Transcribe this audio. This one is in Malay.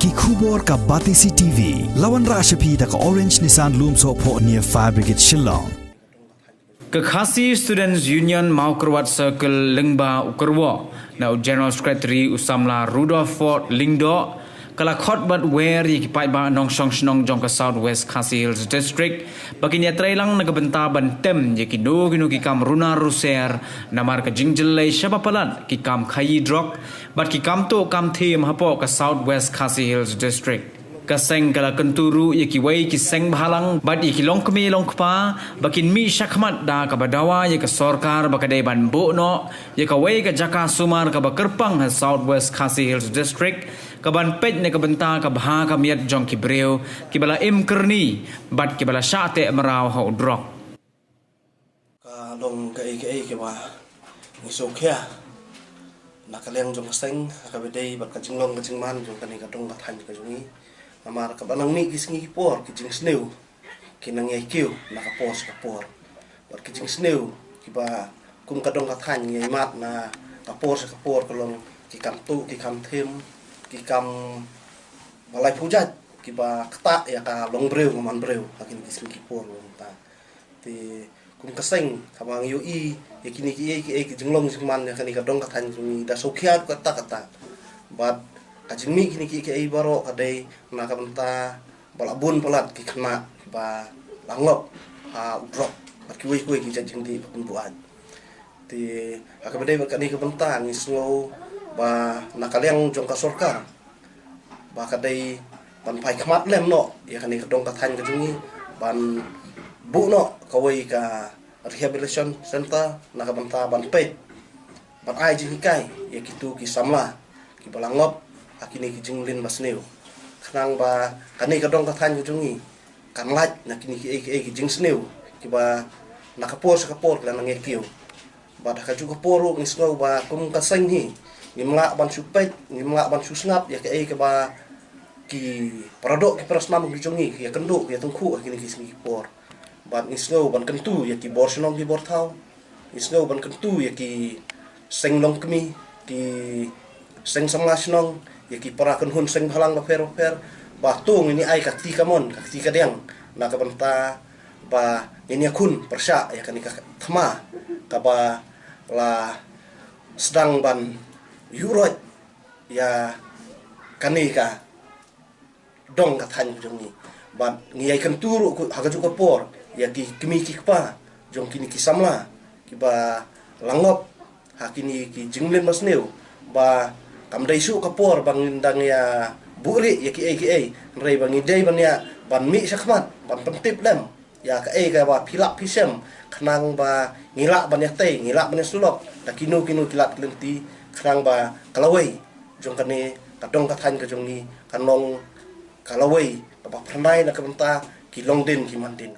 ki khubor ka Batisi TV lawan ra shapi da ka Orange Nissan Lumso pho near Fire Brigade Shillong. Kekhasi Students Union Maukerwat Circle Lingba Ukerwo na General Secretary Usamla Rudolph Ford Lingdo kala khotbat wer yikipai ba nong song snong jong ka Southwest Khasi Hills District baginya trailang nagabenta bantem yikido gino ki kam runa ruser namar ka jingjelle shabapalan ki kam khayi drok bat ki kam to kam them hapo ka Southwest Khasi Hills District kaseng kala kenturu yaki wai ki seng bhalang bat yaki longkmi longkpa bakin mi shakmat da ka badawa yaka sorkar bakadai ban bo no yaka wai ka jaka sumar ka bakerpang ha Southwest Khasi Hills District ka ban pej ne ka benta ka bha ka miat jong ki breu ki bala im kerni bat ki bala shate maraw ha udrok ka long ka ke ba ni sokya nakaleng jong seng ka bedai bat ka jinglong ka jingman jong kani ka dong ka than ka jongi amar ka banang ni gisngi por ki jing sneu ki nang yai kiu na ka pos ka por bat ki jing sneu ki ba kum ka dong ka than ngai mat na ka pos ka por ka long ki kam tu ki kam them ki kam balai pujat ki ba kta ya ka long breu man breu akin gisngi ki por long ta ti kum ka seng ka bang yu i yakini ki jinglong man ya kani ka dong ka than ni da sokhiat ka ta bat kajing mi kini ki baro kadai na ka benta balabun pelat ki kena ba langop udrop bat ki wei ki jajing di pembuat ti akabadai ba kani ka benta ni slow ba nakaleng jong ka sorkar ba kadai ban pai khamat lem no ya kani ka dong ka than ka jungi ban bu no ka wei ka rehabilitation center na ka benta ban pet ban ai jing kai ya kitu ki samla ki balangop akini ki jinglin masneu khnang ba kani ka dong ka than jungi kan laj na kini ki jing sneu ki ba nakapor sa kapor la nang ekio ba ka ju kaporo ni snow ba kum ka seng hi ngimla ban supet ngimla ban susngap ya ka ba ki paradok ki prasnam ki jungi ya kenduk ya tungku akini ki singi por ba ni snow ban kentu ya ki bor snong ki bor thau ni snow ban kentu ya ki seng long kmi ki seng samla snong yaki para kan hun seng halang ba fer ba tung ini ai kakti kamon kakti kadang na ka benta ba ini akun persya ya kan ka thama ka ba la sedang ban yurot ya kani ka dong ka than jong ni ba ni ai kan turu ha ka juga por ya ki kmi ki pa jong kini ki samla ki ba langop hakini ki jinglen masneu ba kam dai su kapor bang dang ya buri ya ki rei bang idei ban ya ban mi sakmat ban pentip lem ya ka ba pilak pisem khnang ba ngilak ban ya tei ngilak ban sulok ta kinu kilak lenti khnang ba kalawai jong kane kadong ka than ka jong ni kanong kalawai ba pernai na ka benta ki long din ki mandin